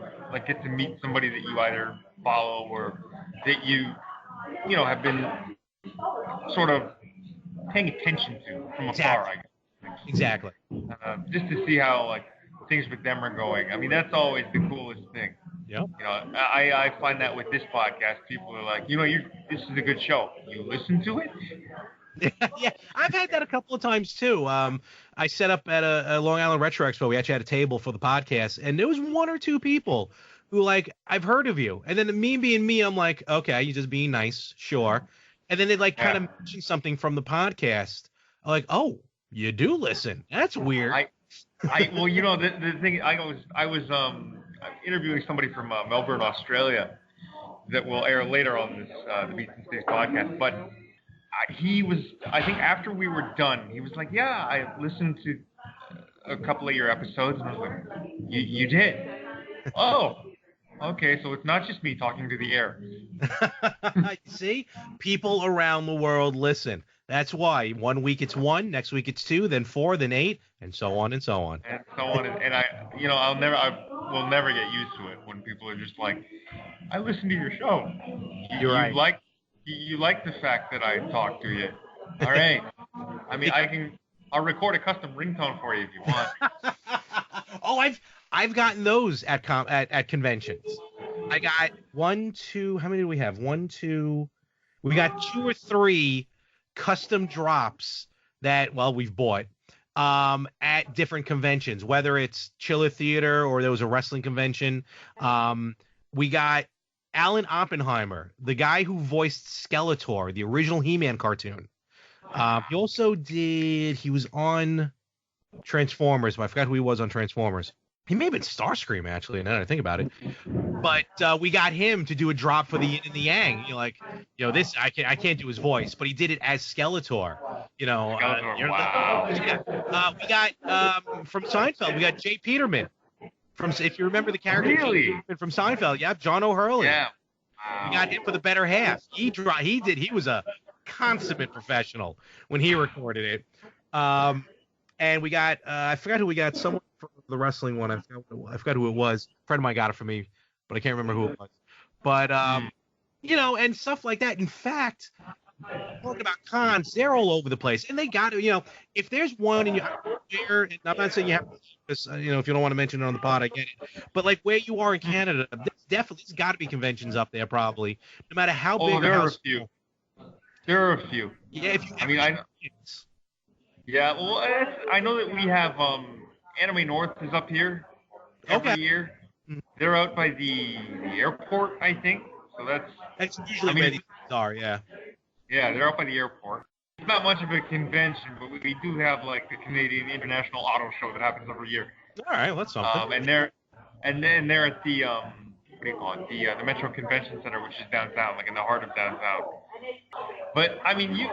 get to meet somebody that you either follow or that you have been sort of paying attention to from afar, I guess. Exactly. Just to see how things with them are going. I mean, that's always the coolest thing. Yep. I find that with this podcast, people are like, this is a good show. You listen to it? Yeah, I've had that a couple of times too. I set up at a Long Island Retro Expo. We actually had a table for the podcast, and there was 1 or 2 people who I've heard of you. And then me being me, I'm like, okay, you're just being nice, sure. And then they kind of mention something from the podcast. I'm like, oh, you do listen. That's weird. Well, the thing, I was interviewing somebody from Melbourne, Australia, that will air later on this the Beats and Sticks podcast. But he was, I think, after we were done, he was like, "Yeah, I listened to a couple of your episodes," and I was like, "You did? Oh, okay. So it's not just me talking to the air." See, people around the world listen. That's why 1 week it's 1, next week it's 2, then 4, then 8, and so on and so on. And so on, and I will never get used to it when people are just like, "I listen to your show. You're right. You like the fact that I talk to you. All right. I mean, I'll record a custom ringtone for you if you want." Oh, I've gotten those at conventions. I got 1, 2. How many do we have? 1, 2. We got 2 or 3 custom drops that we've bought at different conventions, whether it's Chiller Theater or there was a wrestling convention. We got Alan Oppenheimer, the guy who voiced Skeletor, the original He-Man cartoon. He also did. He was on Transformers, but I forgot who he was on Transformers. He may have been Starscream, actually, now that I think about it. But we got him to do a drop for the Yin and the Yang. This I can't do his voice, but he did it as Skeletor. Skeletor, wow. We got from Seinfeld. We got Jay Peterman from, if you remember the character, Really? Jay Peterman from Seinfeld. Yep, John O'Hurley. Yeah. Wow. We got him for the better half. He was a consummate professional when he recorded it. And we got I forgot who we got. Someone for the wrestling one. I forgot who it was. A friend of mine got it for me, but I can't remember who it was. But and stuff like that. In fact, talking about cons, they're all over the place, and they got to, if there's one in your, and I'm not saying you have to, if you don't want to mention it on the pod, I get it. But like where you are in Canada, there's got to be conventions up there, probably, no matter how big. Oh, there are a few. There are a few. Yeah, Yeah, well, I know that we have Anime North is up here every year. They're out by the airport, I think. So that's usually where these are, yeah. Yeah, they're out by the airport. It's not much of a convention, but we do have like the Canadian International Auto Show that happens every year. All right, well, that's something. And they're at the what do you call it? The Metro Convention Center, which is downtown, like in the heart of downtown. But I mean,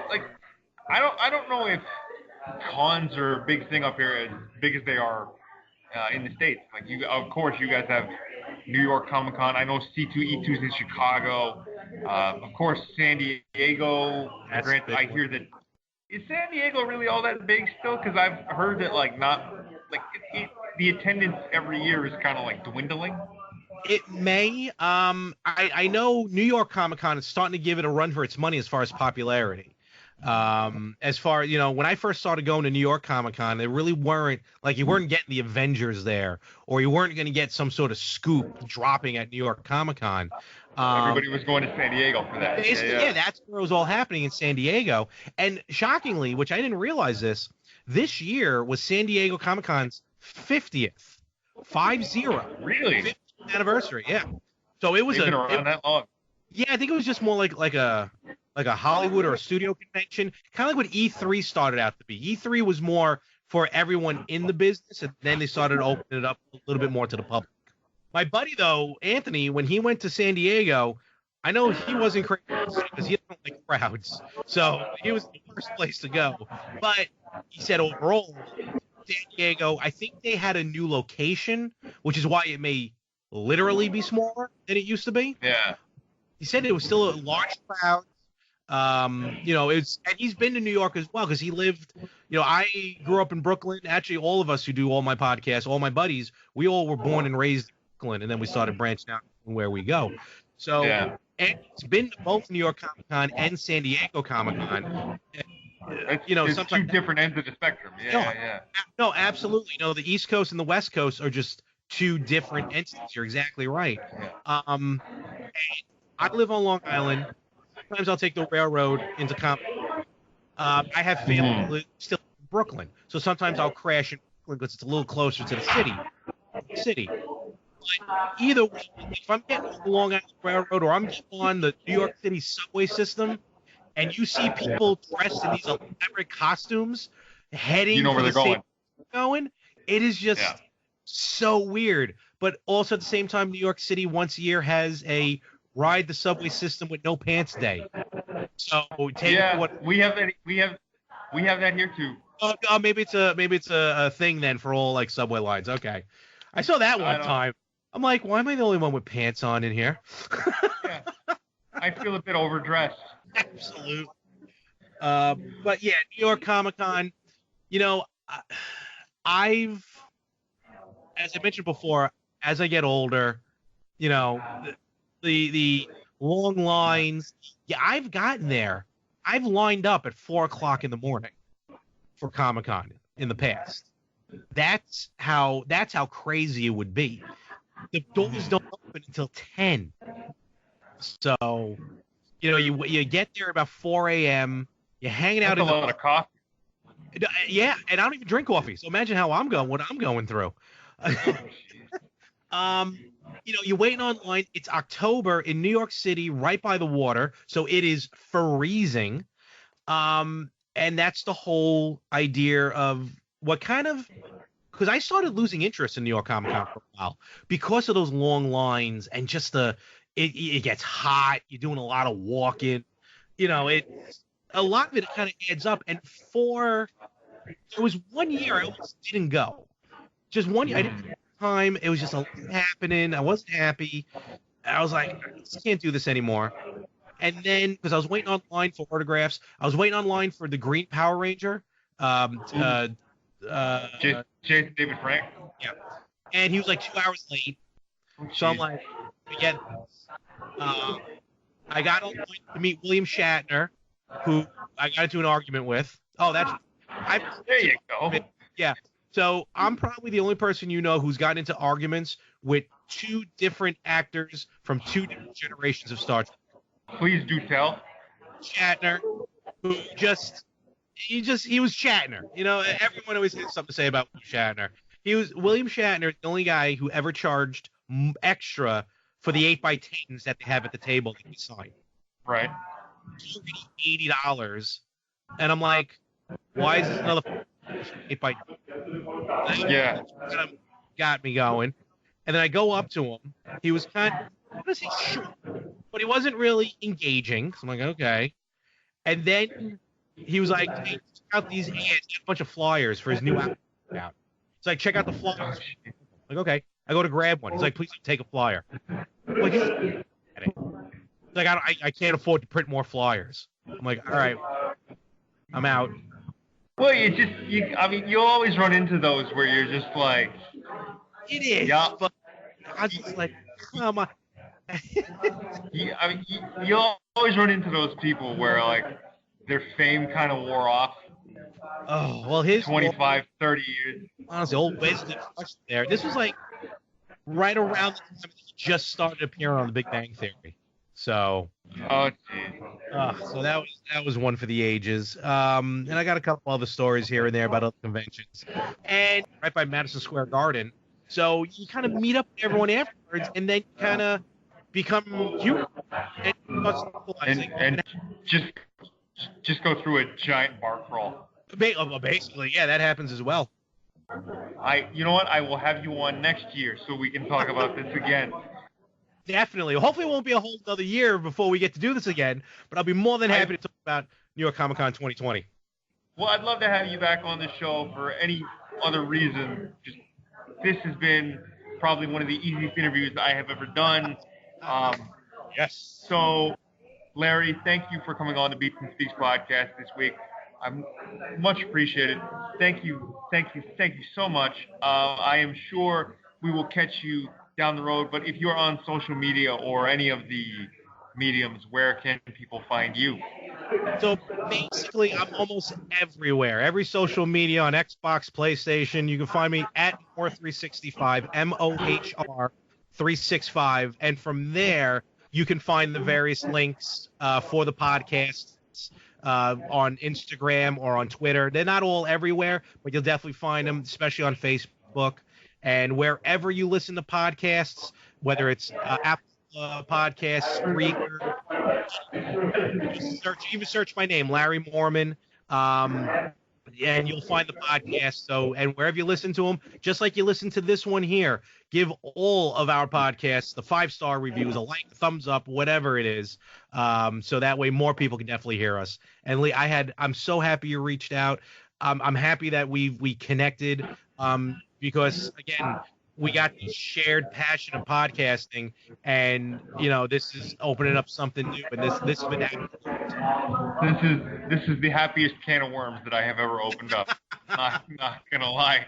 I don't know if cons are a big thing up here, as big as they are in the States. Like of course, you guys have New York Comic Con. I know C2E2's in Chicago. Of course, San Diego. Granted, I hear that. Is San Diego really all that big still? Because I've heard that the attendance every year is kind of like dwindling. It may. I know New York Comic Con is starting to give it a run for its money as far as popularity. As far when I first started going to New York Comic Con, they really weren't you weren't getting the Avengers there, or you weren't going to get some sort of scoop dropping at New York Comic Con. Everybody was going to San Diego for that. Yeah, that's where it was all happening, in San Diego. And shockingly, which I didn't realize this year was San Diego Comic Con's 50th, 50. Really? 50th anniversary. Yeah. So it was been around that long. Yeah, I think it was just more like a Hollywood or a studio convention, kind of like what E3 started out to be. E3 was more for everyone in the business, and then they started opening it up a little bit more to the public. My buddy, though, Anthony, when he went to San Diego, I know he wasn't crazy because he doesn't like crowds. So he was the first place to go. But he said overall, San Diego, I think they had a new location, which is why it may literally be smaller than it used to be. Yeah. He said it was still a large crowd. And he's been to New York as well because he lived, I grew up in Brooklyn. Actually, all of us who do all my podcasts, all my buddies, we all were born and raised in Brooklyn, and then we started branching out where we go. So, And it's been to both New York Comic Con and San Diego Comic Con. It's two different ends of the spectrum. Yeah. No, absolutely. The East Coast and the West Coast are just two different entities. You're exactly right. Yeah. And I live on Long Island. Sometimes I'll take the railroad into Compton. I have family still in Brooklyn, so sometimes I'll crash in Brooklyn because it's a little closer to the city. But either way, if I'm getting on the Long Island Railroad or I'm getting on the New York City subway system, and you see people dressed in these elaborate costumes heading where they're going, it is just so weird. But also at the same time, New York City once a year has a ride the subway system with no pants day. So we have that here too. Oh, maybe it's a thing then for all like subway lines. Okay, I saw that one time. I'm like, why am I the only one with pants on in here? Yeah. I feel a bit overdressed. Absolutely. But yeah, New York Comic Con. I've, as I mentioned before, as I get older, the long lines. Yeah, I've gotten there. I've lined up at 4:00 in the morning for Comic-Con in the past. That's how crazy it would be. The doors don't open until 10. So, you get there about 4 a.m. You're hanging out. That's a lot of coffee. Yeah, and I don't even drink coffee. So imagine what I'm going through. You're waiting online. It's October in New York City, right by the water, so it is freezing. And And that's the whole idea of what kind of, because I started losing interest in New York Comic Con for a while because of those long lines and just it gets hot. You're doing a lot of walking, a lot of it kind of adds up. And there was 1 year I almost didn't go. Just 1 year, I didn't have time. It was just a lot happening. I wasn't happy. I was like, I just can't do this anymore. And then, because I was waiting online for autographs, I was waiting online for the Green Power Ranger. Jason David Frank. Yeah. And he was like 2 hours late. So I'm like, forget this. I got online to meet William Shatner, who I got into an argument with. Oh, there you go. Yeah. So I'm probably the only person who's gotten into arguments with two different actors from two different generations of Star Trek. Please do tell. Shatner, who he was Shatner. Everyone always has something to say about Shatner. William Shatner, the only guy who ever charged extra for the 8x10s that they have at the table that we sign. Right. $80. And I'm like, why is this another 8x10? Yeah. Got me going. And then I go up to him. He was kind of, I want to say short, but he wasn't really engaging. So I'm like, okay. And then he was like, hey, check out these ads. He had a bunch of flyers for his new album out. He's like, check out the flyers. I'm like, okay. I go to grab one. He's like, please take a flyer. I'm like, I can't afford to print more flyers. I'm like, all right, I'm out. Well, you'll always run into those where you're just like, it is. Yeah. But I was just like, come on. You'll always run into those people where like their fame kind of wore off. Oh, well, his 25, 30 years. Honestly, old Wesley there. This was like right around the time he just started appearing on The Big Bang Theory. So, oh, geez. So that was one for the ages. And I got a couple other stories here and there about other conventions. And right by Madison Square Garden. So you kind of meet up with everyone afterwards, and then kind of become human. And just go through a giant bar crawl. Basically, yeah, that happens as well. You know what? I will have you on next year so we can talk about this again. Definitely. Hopefully it won't be a whole other year before we get to do this again, but I'll be more than happy to talk about New York Comic Con 2020. Well, I'd love to have you back on the show for any other reason. This has been probably one of the easiest interviews I have ever done. Yes. So, Larry, thank you for coming on the Beats and Speaks podcast this week. I'm much appreciated. Thank you so much. I am sure we will catch you down the road, but if you're on social media or any of the mediums, where can people find you? So basically, I'm almost everywhere. Every social media on Xbox, PlayStation. You can find me at Mohr365, MOHR365, and from there you can find the various links for the podcasts on Instagram or on Twitter. They're not all everywhere, but you'll definitely find them, especially on Facebook. And wherever you listen to podcasts, whether it's Apple Podcasts, Spreaker, search my name, Larry Mohrmann, and you'll find the podcast. So, and wherever you listen to them, just like you listen to this one here, give all of our podcasts the 5-star reviews, a like, a thumbs up, whatever it is, so that way more people can definitely hear us. And Leigh, I'm so happy you reached out. I'm happy that we connected. Because again, we got this shared passion of podcasting, and this is opening up something new. And this has been happening. This is the happiest can of worms that I have ever opened up. not gonna lie,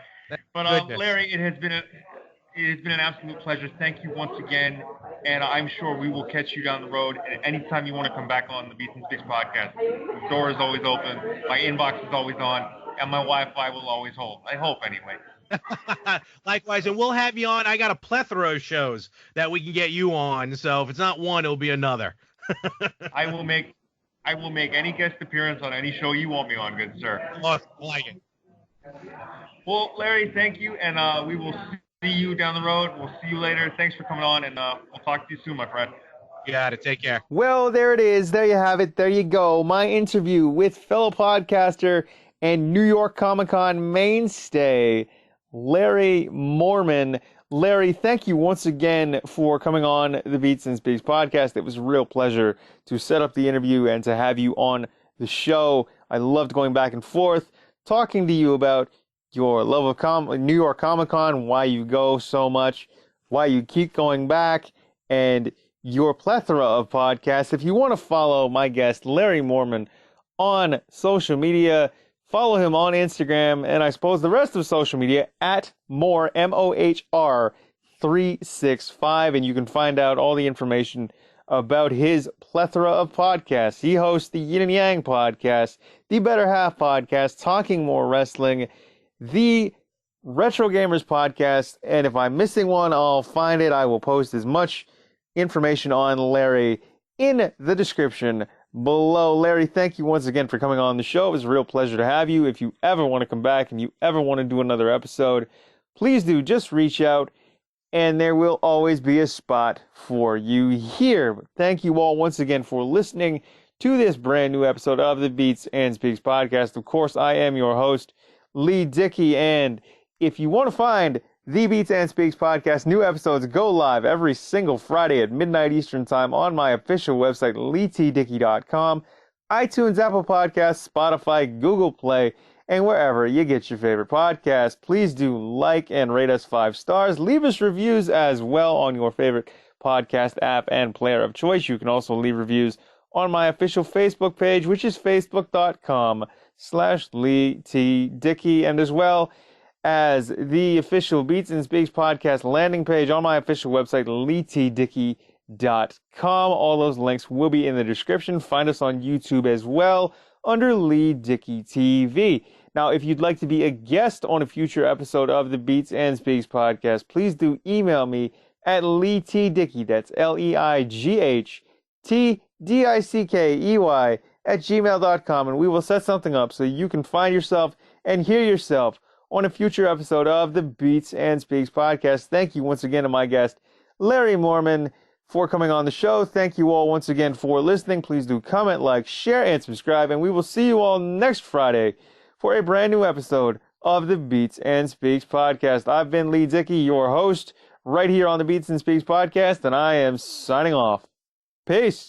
but Larry, it has been an absolute pleasure. Thank you once again, and I'm sure we will catch you down the road. And anytime you want to come back on the Beats and Sticks podcast, the door is always open. My inbox is always on, and my Wi-Fi will always hold. I hope anyway. Likewise, and we'll have you on. I got a plethora of shows that we can get you on, so if it's not one, it'll be another. I will make any guest appearance on any show you want me on, good sir. I like it. Well, Larry, thank you, and we will see you down the road. We'll see you later. Thanks for coming on, and we'll talk to you soon, my friend. You got it. Take care. Well, there it is. There you have it. There you go. My interview with fellow podcaster and New York Comic-Con mainstay, Larry Mohrmann. Larry, thank you once again for coming on the Beats and Speaks podcast. It was a real pleasure to set up the interview and to have you on the show. I loved going back and forth, talking to you about your love of New York Comic-Con, why you go so much, why you keep going back, and your plethora of podcasts. If you want to follow my guest, Larry Mohrmann, on social media, follow him on Instagram, and I suppose the rest of social media, at Mohr, M-O-H-R 365, and you can find out all the information about his plethora of podcasts. He hosts the Yin and Yang podcast, the Better Half podcast, Talking More Wrestling, the Retro Gamers podcast, and if I'm missing one, I'll find it. I will post as much information on Larry in the description below. Larry, thank you once again for coming on the show. It was a real pleasure to have you. If you ever want to come back and you ever want to do another episode, please do just reach out, and there will always be a spot for you here. But thank you all once again for listening to this brand new episode of the Beats and Speaks podcast. Of course, I am your host, Leigh Dickey, and if you want to find the Beats and Speaks podcast, new episodes go live every single Friday at midnight Eastern time on my official website, LeighTDickey.com, iTunes, Apple Podcasts, Spotify, Google Play, and wherever you get your favorite podcast. Please do like and rate us 5 stars. Leave us reviews as well on your favorite podcast app and player of choice. You can also leave reviews on my official Facebook page, which is facebook.com/LeighTDickey, and as well as the official Beats and Speaks podcast landing page on my official website, LeighTDickey.com. All those links will be in the description. Find us on YouTube as well under Leigh Dickey TV. Now, if you'd like to be a guest on a future episode of the Beats and Speaks podcast, please do email me at LeighTDickey, that's LeighTDickey @gmail.com, and we will set something up so you can find yourself and hear yourself on a future episode of the Beats and Speaks podcast. Thank you once again to my guest, Larry Mohrmann, for coming on the show. Thank you all once again for listening. Please do comment, like, share, and subscribe, and we will see you all next Friday for a brand new episode of the Beats and Speaks podcast. I've been Leigh Dickey, your host, right here on the Beats and Speaks podcast, and I am signing off. Peace.